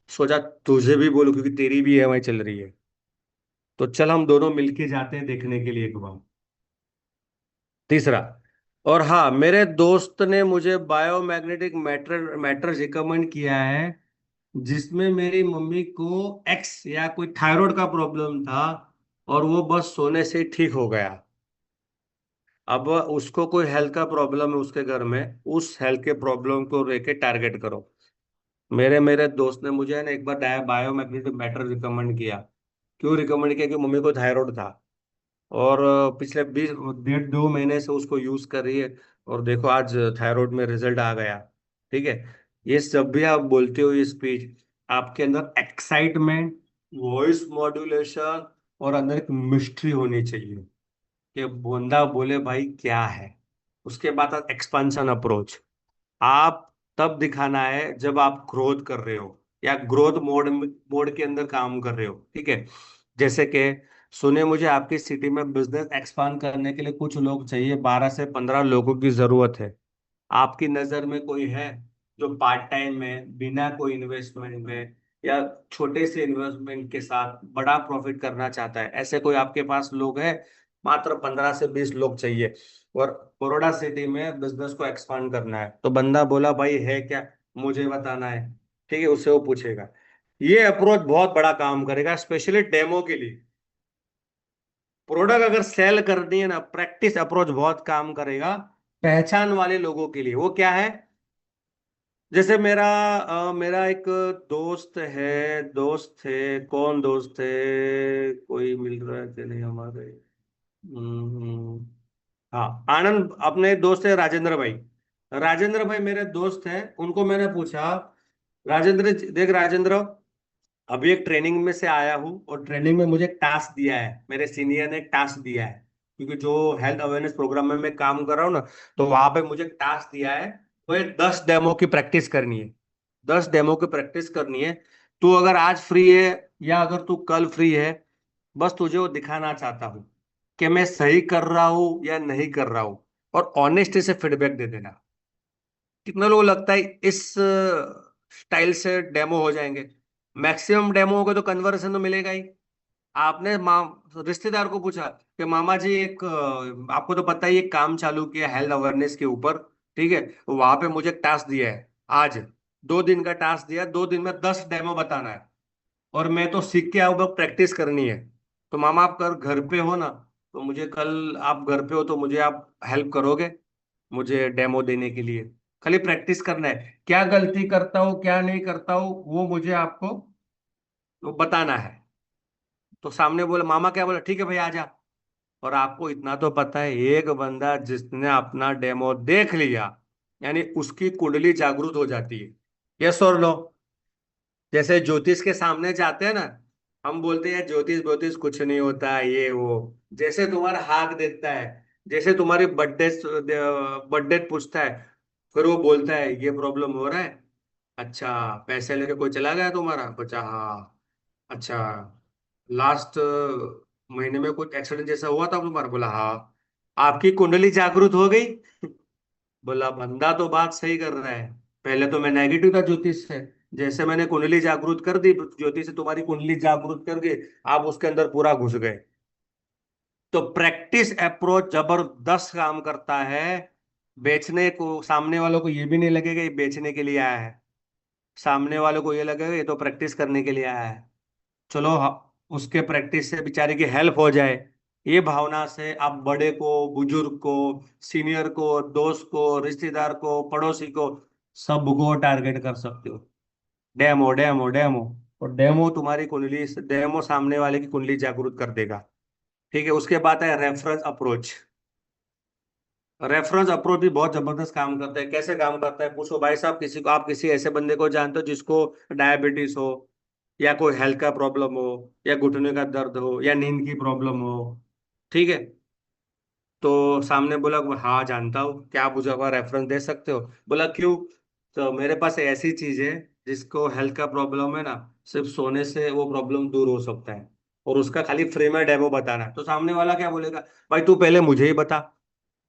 सोचा तुझे भी बोलूं, क्योंकि तेरी भी ईएमआई चल रही है। तो चल हम दोनों मिलके जाते हैं देखने के लिए एक बार। तीसरा, और हाँ, मेरे दोस्त ने मुझे बायोमैग्नेटिक मैटर मैटर रिकमेंड किया है, जिसमें मेरी मम्मी को एक्स या कोई थायराइड का प्रॉब्लम था, और वो बस सोने से ही ठीक हो गया। अब उसको कोई हेल्थ का प्रॉब्लम है उसके घर में, उस हेल्थ के प्रॉब्लम को लेके टारगेट करो। मेरे मेरे दोस्त ने मुझे है ना एक बार बायोमैग्नेटिक मैटर रिकमेंड किया। क्यों रिकमेंड किया, कि मम्मी को थायराइड था, और पिछले 1.5 2 महीने से उसको यूज कर रही है। और देखो आज थायराइड में रिजल्ट आ गया। ठीक है। ये सब भी आप बोलते हो, ये स्पीच, आपके अंदर एक्साइटमेंट, वॉइस मॉड्यूलेशन, और अंदर एक मिस्ट्री होनी चाहिए कि बंदा बोले भाई क्या है। उसके बाद एक्सपांशन अप्रोच। आप तब दिखाना है जब आप ग्रोथ कर रहे हो, या ग्रोथ मोड मोड के अंदर काम कर रहे हो। ठीक है। जैसे कि सुने मुझे आपकी सिटी में बिजनेस एक्सपांड करने के लिए कुछ लोग चाहिए, 12 से 15 लोगों की जरूरत है। आपकी नजर में कोई है जो पार्ट टाइम में, बिना कोई इन्वेस्टमेंट में, या छोटे से इन्वेस्टमेंट के साथ बड़ा प्रॉफिट करना चाहता है? ऐसे कोई आपके पास लोग हैं? मात्र 15 से 20 लोग चाहिए, और बड़ौदा सिटी में बिजनेस को एक्सपांड करना है। तो बंदा बोला भाई है क्या, मुझे बताना है। ठीक है, उससे वो पूछेगा। ये अप्रोच बहुत बड़ा काम करेगा, स्पेशली डेमो के लिए। प्रोडक्ट अगर सेल करनी है ना, प्रैक्टिस अप्रोच बहुत काम करेगा पहचान वाले लोगों के लिए। वो क्या है, जैसे मेरा एक दोस्त है, कौन दोस्त है, कोई मिल रहा है कि नहीं हमारे। हाँ, आनंद, अपने दोस्त है राजेंद्र भाई। राजेंद्र भाई मेरे दोस्त हैं, उनको मैंने पूछा, राजेंद्र देख राजेंद्र, अभी एक ट्रेनिंग में से आया हूँ, और ट्रेनिंग में मुझे एक टास्क दिया है, मेरे सीनियर ने एक टास्क दिया है, क्योंकि जो हेल्थ अवेयरनेस प्रोग्राम में मैं काम कर रहा हूँ ना, तो वहां पे मुझे एक टास्क दिया है। तो ये 10 डेमो की प्रैक्टिस करनी है। 10 डेमो की प्रैक्टिस करनी है। तू अगर आज फ्री है, या अगर तू कल फ्री है, बस तुझे वो दिखाना चाहता हूँ। कि मैं सही कर रहा हूं या नहीं कर रहा हूं, और ऑनेस्टी से फीडबैक दे देना। कितने लोग लगता है इस स्टाइल से डेमो हो जाएंगे? मैक्सिमम डेमो होगा तो कन्वर्सन तो मिलेगा ही। आपने रिश्तेदार को पूछा कि मामा जी एक आपको तो पता ही एक काम चालू किया हेल्थ अवेयरनेस के ऊपर, ठीक है, वहां पे मुझे टास्क दिया है आज, 2 दिन का टास्क दिया, 2 दिन में 10 डेमो बताना है, और मैं तो सीख के आऊँ, प्रैक्टिस करनी है। तो मामा आप कर घर पे हो ना, तो मुझे कल आप घर पे हो तो मुझे आप हेल्प करोगे मुझे डेमो देने के लिए? खाली प्रैक्टिस करना है, क्या गलती करता हूँ क्या नहीं करता हूँ वो मुझे आपको वो बताना है। तो सामने बोला, मामा क्या बोला, ठीक है भाई आ जा। और आपको इतना तो पता है, एक बंदा जिसने अपना डेमो देख लिया, यानी उसकी कुंडली जागृत हो जाती है। यस और नो? जैसे ज्योतिष के सामने जाते हैं ना, हम बोलते हैं ज्योतिष ज्योतिष कुछ नहीं होता ये वो, जैसे तुम्हारा हाथ देखता है, जैसे तुम्हारी बर्थडे बर्थडे पूछता है, फिर वो बोलता है ये प्रॉब्लम हो रहा है, अच्छा पैसे लेके कोई चला गया तुम्हारा बच्चा, हाँ, अच्छा लास्ट महीने में कुछ एक्सीडेंट जैसा हुआ था तुम्हारा, बोला हाँ, आपकी कुंडली जागृत हो गई। बोला बंदा तो बात सही कर रहा है, पहले तो मैं नेगेटिव था ज्योतिष से, जैसे मैंने कुंडली जागृत कर दी, ज्योतिष से तुम्हारी कुंडली जागृत करके आप उसके अंदर पूरा घुस गए। तो प्रैक्टिस अप्रोच जबरदस्त काम करता है। बेचने को सामने वालों को ये भी नहीं लगेगा ये बेचने के लिए आया है, सामने वालों को ये लगेगा ये तो प्रैक्टिस करने के लिए आया है। चलो उसके प्रैक्टिस से बेचारे की हेल्प हो जाए, ये भावना से आप बड़े को, बुजुर्ग को, सीनियर को, दोस्त को, रिश्तेदार को, पड़ोसी को, सबको टारगेट कर सकते हो। डेमो डेमो डेमो, और डेमो तुम्हारी कुंडली, डेमो सामने वाले की कुंडली जागृत कर देगा। ठीक है, उसके बाद है रेफरेंस अप्रोच। रेफरेंस अप्रोच भी बहुत जबरदस्त काम करता है। कैसे काम करता है पूछो भाई साहब, किसी को आप किसी ऐसे बंदे को जानते हो जिसको डायबिटीज हो, या कोई हेल्थ का प्रॉब्लम हो, या घुटने का दर्द हो, या नींद की प्रॉब्लम हो, ठीक है, तो सामने बोला हाँ जानता हूँ, क्या आप मुझे आपका रेफरेंस दे सकते हो? बोला क्यों? तो मेरे पास ऐसी चीज है जिसको हेल्थ का प्रॉब्लम है ना, सिर्फ सोने से वो प्रॉब्लम दूर हो सकता है, और उसका खाली फ्री में डेमो बताना है। तो सामने वाला क्या बोलेगा, भाई तू पहले मुझे ही बता।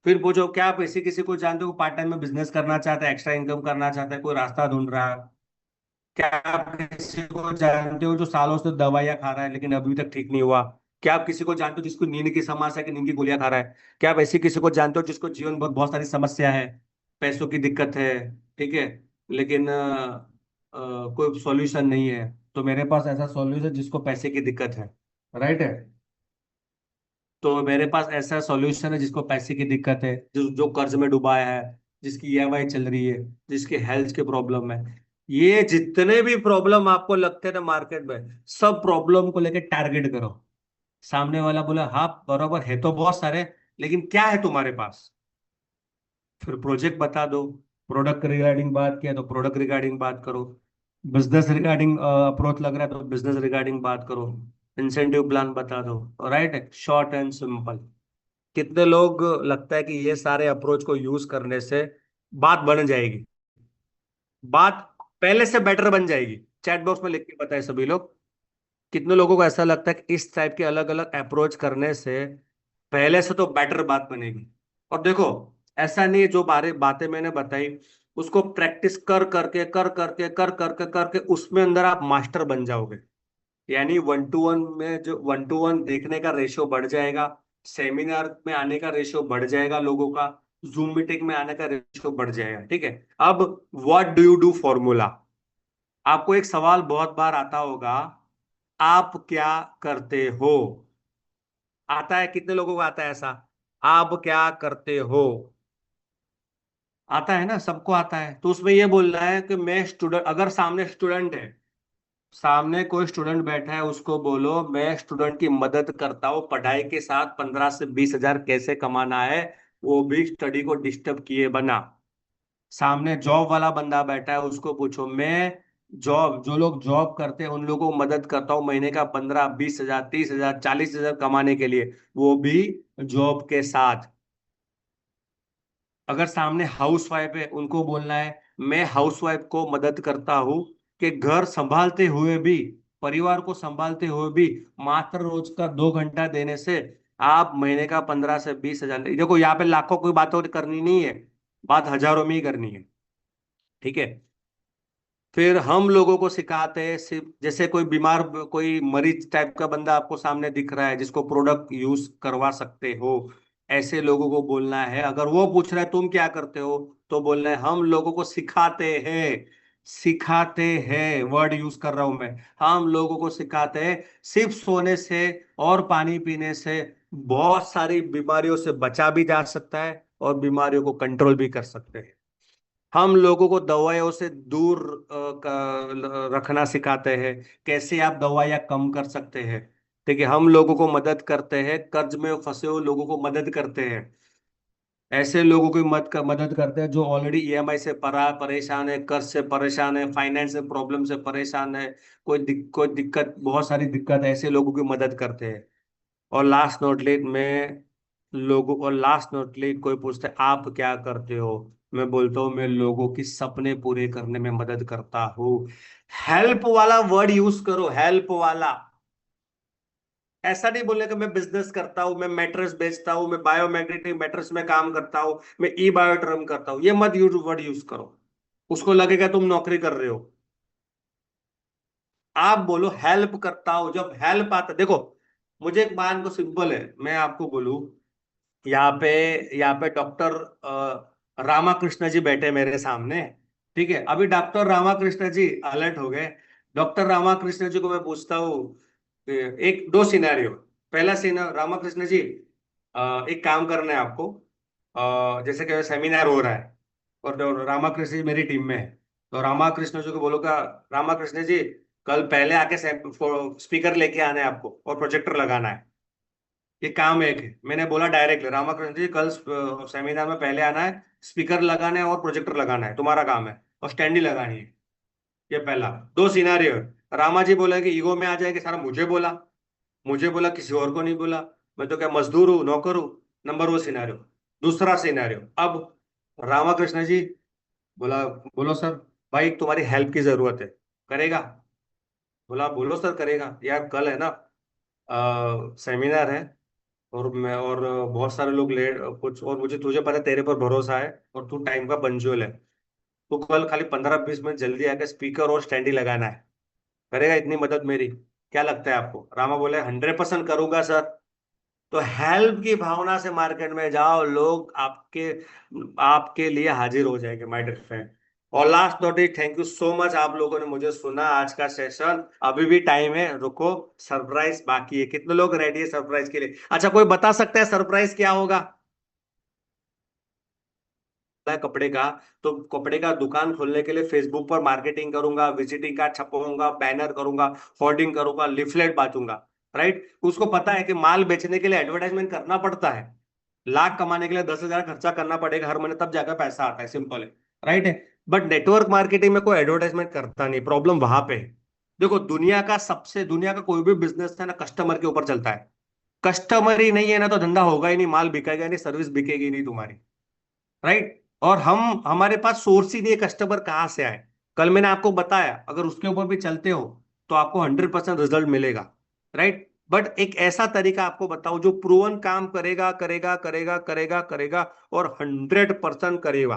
फिर पूछो क्या आप ऐसे किसी को जानते हो पार्ट टाइम में बिजनेस करना चाहता है, एक्स्ट्रा इनकम करना चाहता है, कोई रास्ता ढूंढ रहा है? क्या आप किसी को जानते हो जो सालों से दवाइयां खा रहा है लेकिन अभी तक ठीक नहीं हुआ? क्या आप किसी को जानते हो जिसको नींद की समस्या है कि नींद की गोलियां खा रहा है? क्या आप ऐसी किसी को जानते हो जिसको जीवन भर बहुत सारी समस्या है, पैसों की दिक्कत है, ठीक है, लेकिन कोई सॉल्यूशन नहीं है? तो मेरे पास ऐसा सॉल्यूशन जिसको पैसे की दिक्कत है, राइट है? तो मेरे पास ऐसा सॉल्यूशन है जिसको पैसे की दिक्कत है, जो कर्ज में डुबाया है, जिसकी ईएमआई चल रही है, जिसके हेल्थ के प्रॉब्लम है। ये जितने भी प्रॉब्लम आपको लगते हैं ना मार्केट में, सब प्रॉब्लम को लेके टारगेट करो। सामने वाला बोला हाँ बराबर है तो बहुत सारे, लेकिन क्या है तुम्हारे पास? फिर प्रोजेक्ट बता दो। प्रोडक्ट रिगार्डिंग बात किया तो प्रोडक्ट रिगार्डिंग बात करो। बिजनेस रिगार्डिंग अप्रोच लग रहा है तो बिजनेस रिगार्डिंग बात करो। इंसेंटिव प्लान बता दो। राइट है, शॉर्ट एंड सिंपल। कितने लोग लगता है कि ये सारे अप्रोच को यूज करने से बात बन जाएगी, बात पहले से बेटर बन जाएगी? चैट बॉक्स में लिख के बताए सभी लोग। कितने लोगों को ऐसा लगता है कि इस टाइप के अलग अलग अप्रोच करने से पहले से तो बेटर बात बनेगी? और देखो, ऐसा नहीं है, जो बारे बातें मैंने बताई उसको प्रैक्टिस कर करके उसमें अंदर आप मास्टर बन जाओगे। यानी 1 to 1 में जो 1 to 1 देखने का रेशियो बढ़ जाएगा, सेमिनार में आने का रेशियो बढ़ जाएगा लोगों का, जूम मीटिंग में आने का रेशियो बढ़ जाएगा। ठीक है, अब what do you do formula. आपको एक सवाल बहुत बार आता होगा, आप क्या करते हो? आता है? कितने लोगों को आता है ऐसा, आप क्या करते हो? आता है ना, सबको आता है। तो उसमें ये बोल रहा है कि मैं स्टूडेंट, अगर सामने स्टूडेंट है, सामने कोई स्टूडेंट बैठा है, उसको बोलो मैं स्टूडेंट की मदद करता हूँ पढ़ाई के साथ, 15 से 20 हजार कैसे कमाना है, वो भी स्टडी को डिस्टर्ब किए बना। सामने जॉब वाला बंदा बैठा है, उसको पूछो मैं जॉब, जो लोग जॉब करते हैं उन लोगों को मदद करता हूँ महीने का 15 20 हजार 30 हजार 40 हजार कमाने के लिए, वो भी जॉब के साथ। अगर सामने हाउस वाइफ है, उनको बोलना है मैं हाउस वाइफ को मदद करता हूँ कि घर संभालते हुए भी, परिवार को संभालते हुए भी, मात्र रोज का 2 घंटा देने से आप महीने का 15 से 20 हजार, देखो यहाँ पे लाखों कोई बातों करनी नहीं है, बात हजारों में ही करनी है। ठीक है। फिर हम लोगों को सिखाते हैं सिर्फ, जैसे कोई बीमार, कोई मरीज टाइप का बंदा आपको सामने दिख रहा है जिसको प्रोडक्ट यूज करवा सकते हो, ऐसे लोगों को बोलना है। अगर वो पूछ रहा है तुम क्या करते हो, तो बोलना है हम लोगों को सिखाते हैं। सिखाते हैं वर्ड यूज कर रहा हूं मैं। हम लोगों को सिखाते हैं। सिर्फ सोने से और पानी पीने से बहुत सारी बीमारियों से बचा भी जा सकता है और बीमारियों को कंट्रोल भी कर सकते हैं। हम लोगों को दवाइयों से दूर रखना सिखाते हैं, कैसे आप दवाइयाँ कम कर सकते हैं। ठीक है। हम लोगों को मदद करते हैं, कर्ज में फंसे हुए लोगों को मदद करते हैं। ऐसे लोगों की मदद करते हैं जो ऑलरेडी ईएमआई से परेशान है, कर्ज से परेशान है, फाइनेंस से प्रॉब्लम से परेशान है, कोई दिक्कत, बहुत सारी दिक्कत है, ऐसे लोगों की मदद करते हैं। और लास्ट नोट लीस्ट कोई पूछता है आप क्या करते हो, मैं बोलता हूँ मैं लोगों की सपने पूरे करने में मदद करता हूँ। हेल्प वाला वर्ड यूज करो, हेल्प वाला। ऐसा नहीं बोलने का मैं बिजनेस करता हूँ, मैं मैट्रेस बेचता हूँ, मैं बायोमैग्नेटिक मैट्रेस में काम करता हूँ, मैं ई बायोट्रम करता हूँ, ये मत यूज वर्ड यूज करो। उसको लगेगा तुम नौकरी कर रहे हो। आप बोलो हेल्प करता हूँ। जब हेल्प आता, देखो मुझे एक बात को सिंपल है, मैं आपको बोलूं, यहाँ पे यहाँ पे डॉक्टर रामाकृष्ण जी बैठे मेरे सामने। ठीक है। अभी डॉक्टर रामाकृष्ण जी अलर्ट हो गए। डॉक्टर रामाकृष्ण जी को मैं पूछता हूँ, एक दो सिनेरियो। पहला सिनेरियो, रामाकृष्ण जी एक काम करना है आपको। जैसे कि सेमिनार हो रहा है और रामाकृष्ण जी मेरी टीम में है, तो रामाकृष्ण जी को बोलो का, रामाकृष्ण जी कल पहले आके स्पीकर लेके आना है आपको और प्रोजेक्टर लगाना है। ये काम एक है, मैंने बोला डायरेक्टली, रामाकृष्ण जी कल सेमिनार में पहले आना है, स्पीकर लगाना है और प्रोजेक्टर लगाना है, तुम्हारा काम है, और स्टैंडी लगानी है। ये पहला। दो सिनारियो है। रामा जी बोले कि ईगो में आ जाएंगे, सारा मुझे बोला किसी और को नहीं बोला, मैं तो क्या मजदूर हूँ, नौकर हूँ। नंबर वो सिनारियो। दूसरा सिनारियो, अब रामाकृष्ण जी बोला, बोलो सर, भाई तुम्हारी हेल्प की जरूरत है, करेगा? बोला बोलो सर, करेगा यार, कल है ना सेमिनार है, और मैं और बहुत सारे लोग लेट कुछ, और मुझे तुझे पता है तेरे पर भरोसा है और तू टाइम का पंचुअल है, तो कल खाली 15-20 मिनट जल्दी आकर स्पीकर और स्टैंडी लगाना है, करेगा इतनी मदद मेरी? क्या लगता है आपको? रामा बोले 100% करूंगा सर। तो हेल्प की भावना से मार्केट में जाओ, लोग आपके आपके लिए हाजिर हो जाएंगे माय डियर फ्रेंड। और last notice, thank you so much, आप लोगों ने मुझे सुना आज का सेशन। अभी भी टाइम है, रुको, सरप्राइज बाकी है। कितने लोग रेडी है सरप्राइज के लिए? अच्छा, कोई बता सकता है सरप्राइज क्या होगा? है कपड़े का, तो कपड़े का दुकान खोलने के लिए फेसबुक पर मार्केटिंग करूंगा, विजिटिंग कार्ड छपवाऊंगा, बैनर करूंगा, होर्डिंग करूंगा, लिफलेट बांटूंगा। राइट। उसको पता है कि माल बेचने के लिए एडवर्टाइजमेंट करना पड़ता है, लाख कमाने के लिए 10,000 खर्चा करना पड़ेगा हर महीने, तब जाकर पैसा आता है, सिंपल है। राइट है। बट नेटवर्क मार्केटिंग में कोई एडवर्टाइजमेंट करता नहीं, प्रॉब्लम वहां पे है। देखो दुनिया का कोई भी बिजनेस है ना, कस्टमर के ऊपर चलता है। कस्टमर ही नहीं है ना, तो धंधा होगा ही नहीं, माल बिकेगा नहीं, सर्विस बिकेगी नहीं तुम्हारी। राइट। और हम हमारे पास सोर्स ही नहीं है, कस्टमर कहाँ से आए। कल मैंने आपको बताया, अगर उसके ऊपर भी चलते हो तो आपको 100% रिजल्ट मिलेगा। राइट। बट एक ऐसा तरीका आपको बताओ जो प्रूवन काम करेगा करेगा करेगा करेगा करेगा और 100% करेगा।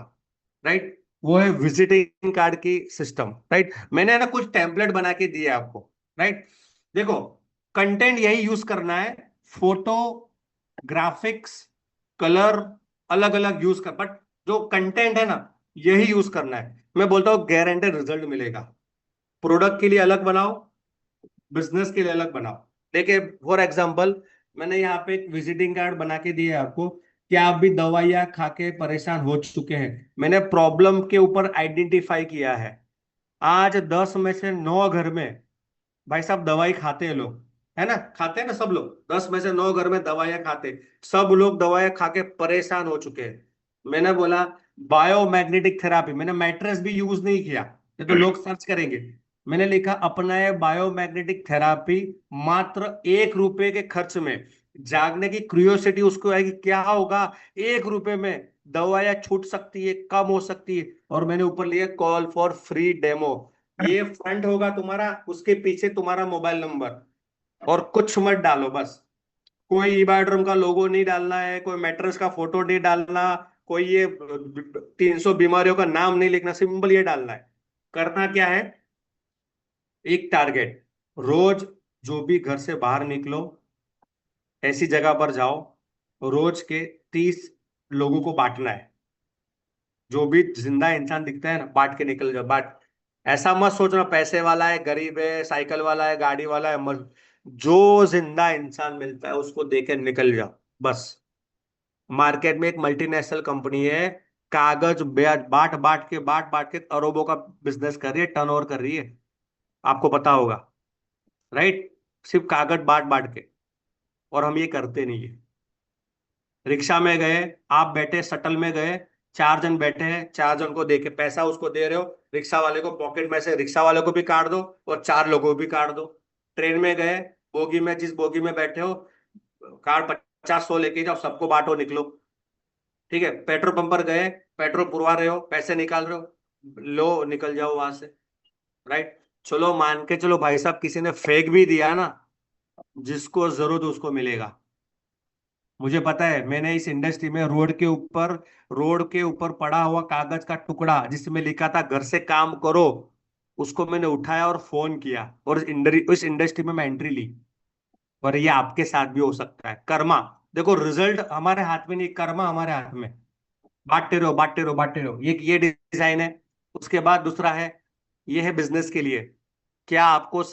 राइट। वो है विजिटिंग कार्ड की सिस्टम। राइट। मैंने ना कुछ टेम्पलेट बना के दिए आपको। राइट। देखो, कंटेंट यही यूज करना है, फोटो, ग्राफिक्स, कलर अलग अलग यूज कर, बट जो कंटेंट है ना, यही यूज करना है। मैं बोलता हूँ गारंटेड रिजल्ट मिलेगा। प्रोडक्ट के लिए अलग बनाओ, बिजनेस के लिए अलग बनाओ। देखिए, फॉर एग्जांपल, मैंने यहाँ पे एक विजिटिंग कार्ड बना के दिया है आपको कि आप भी दवाइयाँ खा के परेशान हो चुके हैं। मैंने प्रॉब्लम के ऊपर आइडेंटिफाई किया है। आज 10 में से 9 घर में, भाई साहब, दवाई खाते हैं लोग, है ना, खाते हैं ना सब लोग, 10 में से 9 घर में दवाइयाँ खाते हैं। सब लोग दवाइयाँ खा के परेशान हो चुके हैं। मैंने बोला बायोमैग्नेटिक थेरापी, मैंने मैट्रेस भी यूज नहीं किया, ये तो लोग सर्च करेंगे। मैंने लिखा अपनाए बायोमैग्नेटिक थेरापी, मात्र 1 रुपए के खर्च में। जागने की क्यूरियोसिटी उसको आएगी, क्या होगा 1 रुपए में दवाइयाँ छूट सकती है, कम हो सकती है। और मैंने ऊपर लिया कॉल फॉर फ्री डेमो। ये फ्रंट होगा तुम्हारा, उसके पीछे तुम्हारा मोबाइल नंबर, और कुछ मत डालो बस। कोई ईबाड्रम का लोगो नहीं डालना है, कोई मैट्रेस का फोटो नहीं डालना, कोई ये 300 बीमारियों का नाम नहीं लिखना, सिंपल ये डालना है। करना क्या है, एक टारगेट, रोज जो भी घर से बाहर निकलो ऐसी जगह पर जाओ, रोज के 30 लोगों को बांटना है। जो भी जिंदा इंसान दिखता है ना, बांट के निकल जाओ, बांट। ऐसा मत सोचना पैसे वाला है, गरीब है, साइकिल वाला है, गाड़ी वाला है, मत। जो जिंदा इंसान मिलता है उसको देके निकल जाओ बस। मार्केट में एक मल्टीनेशनल कंपनी है, कागज ब्याज बांट बांट बांट के अरबों का बिजनेस कर रही है, टर्नओवर कर रही है, आपको पता होगा, राइट। सिर्फ कागज बांट बांट के। और हम ये करते नहीं है। रिक्शा में गए, आप बैठे, शटल में गए, 4 जन बैठे हैं, 4 जन को दे के पैसा उसको दे रहे हो, रिक्शा वाले को पॉकेट में से रिक्शा वाले को भी काट दो और 4 लोगों को भी काट दो। ट्रेन में गए, बोगी में, जिस बोगी में बैठे हो, कार्ड 50-100 लेके जाओ, सबको बांटो, निकलो। ठीक है, पेट्रोल पंप पर गए, पेट्रोल पुरवा रहे हो, पैसे निकाल रहे हो, लो निकल जाओ वहां से, राइट। चलो मान के चलो भाई साहब, किसी ने फेंक भी दिया ना, जिसको जरूरत उसको मिलेगा। मुझे पता है, मैंने इस इंडस्ट्री में रोड के ऊपर पड़ा हुआ कागज का टुकड़ा जिसमें लिखा था घर से काम करो, उसको मैंने उठाया और फोन किया, और इस इंडस्ट्री में मैं एंट्री ली। और ये आपके साथ भी हो सकता है। कर्मा, देखो रिजल्ट हमारे हाथ में नहीं, कर्मा हमारे हाथ में। बांटते रहो बांटते रहो बांटते रहो, ये डिजाइन है। उसके बाद दूसरा है, ये है बिजनेस के लिए। क्या आपको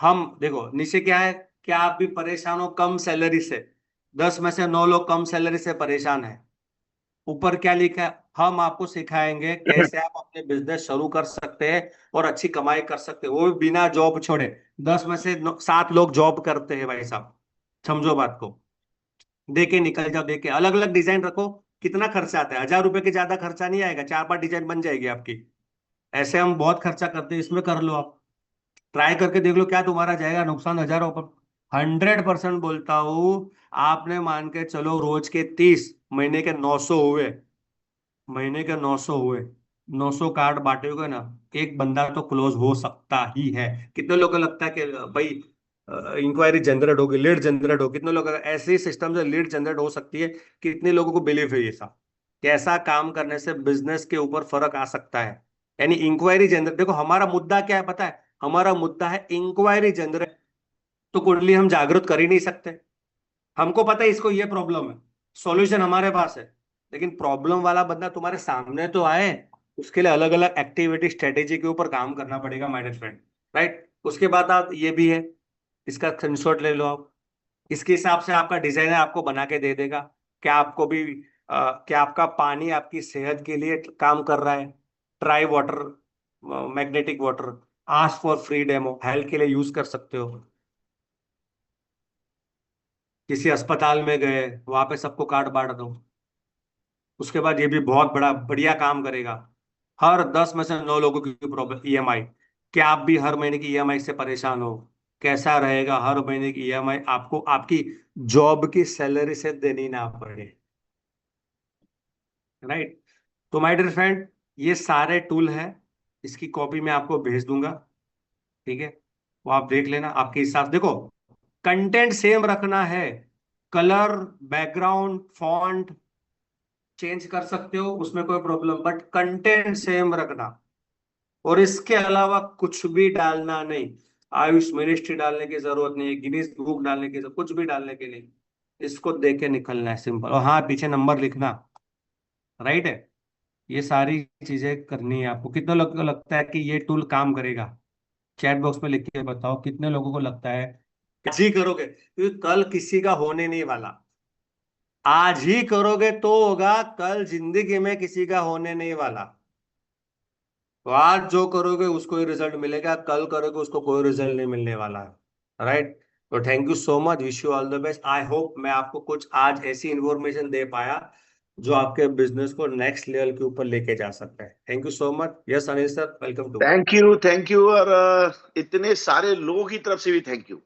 हम देखो नीचे क्या है, क्या आप भी परेशान हो कम सैलरी से? 10 में से 9 लोग कम सैलरी से परेशान है। ऊपर क्या लिखा है, हम आपको सिखाएंगे कैसे आप अपने बिजनेस शुरू कर सकते हैं और अच्छी कमाई कर सकते हैं, वो भी बिना जॉब छोड़े। 10 में से 7 लोग जॉब करते हैं भाई साहब, समझो बात को। देके निकल जाओ, देके अलग अलग डिजाइन रखो। कितना खर्चा आता है? 1000 रुपए के ज्यादा खर्चा नहीं आएगा, 4-5 डिजाइन बन जाएगी आपकी। ऐसे हम बहुत खर्चा करते हैं, इसमें कर लो आप। ट्राई करके देख लो, क्या तुम्हारा जाएगा नुकसान हजारों पर। 100% बोलता हूँ। आपने मान के चलो, रोज के 30, महीने के 900 हुए, महीने के 900 हुए, 900 कार्ड बांटे हुए ना, एक बंदा तो क्लोज हो सकता ही है। कितने लोगों को लगता है कि भाई इंक्वायरी जनरेट होगी, लीड जनरेट हो, कितने लोग ऐसे ही सिस्टम से लीड जनरेट हो सकती है? कितने लोगों को बिलीव है ये सब? कैसा काम करने से बिजनेस के ऊपर फर्क आ सकता है? यानी इंक्वायरी जनरेट, देखो हमारा मुद्दा क्या है पता है? हमारा मुद्दा है इंक्वायरी जनरेट। तो कुंडली हम जागृत कर ही नहीं सकते। हमको पता है इसको ये प्रॉब्लम है, सॉल्यूशन हमारे पास है, लेकिन प्रॉब्लम वाला बंदा तुम्हारे सामने तो आए। उसके लिए अलग अलग एक्टिविटी स्ट्रेटेजी के ऊपर काम करना पड़ेगा माय फ्रेंड, राइट। उसके बाद आप ये भी है, इसका स्क्रीनशॉट ले लो आप। इसके हिसाब से आपका डिजाइनर आपको बना के दे देगा। क्या आपको भी क्या आपका पानी आपकी सेहत के लिए काम कर रहा है? Try water, magnetic water, ask for free demo, health के लिए यूज कर सकते हो। किसी अस्पताल में गए, वहां पे सबको कार्ड बांट दो। उसके बाद ये भी बहुत बड़ा बढ़िया काम करेगा। हर 10 में से 9 लोगों की प्रॉब्लम ईएमआई। क्या आप भी हर महीने की ईएमआई से परेशान हो? कैसा रहेगा हर महीने की ईएमआई आपको आपकी जॉब की सैलरी से देनी ना पड़े, राइट। तो माय डियर फ्रेंड, ये सारे टूल हैं, इसकी कॉपी मैं आपको भेज दूंगा, ठीक है। वो आप देख लेना आपके हिसाब से। देखो, कंटेंट सेम रखना है, कलर, बैकग्राउंड, फॉन्ट चेंज कर सकते हो, उसमें कोई प्रॉब्लम, बट कंटेंट सेम रखना। और इसके अलावा कुछ भी डालना नहीं। आयुष मिनिस्ट्री डालने की जरूरत नहीं है, गिनीज बुक डालने की जरूरत, कुछ भी डालने की नहीं। इसको देख के निकलना है, सिंपल। और हाँ, पीछे नंबर लिखना, राइट है। ये सारी चीजें करनी है आपको। कितने लोगों को लगता है कि ये टूल काम करेगा? चैट बॉक्स में लिख के बताओ कितने लोगों को लगता है कि आज ही करोगे, क्योंकि कल किसी का होने नहीं वाला। आज ही करोगे तो होगा, कल जिंदगी में किसी का होने नहीं वाला। तो आज जो करोगे उसको ही रिजल्ट मिलेगा, कल करोगे उसको कोई रिजल्ट नहीं मिलने वाला है, राइट। तो thank you so much, wish you all the best. I hope मैं आपको कुछ आज ऐसी इंफॉर्मेशन दे पाया जो आपके बिजनेस को नेक्स्ट लेवल के ऊपर लेके जा सकता है। Thank you so much. Yes Anil sir, welcome to. Thank you और इतने सारे लोगों की तरफ से भी थैंक यू।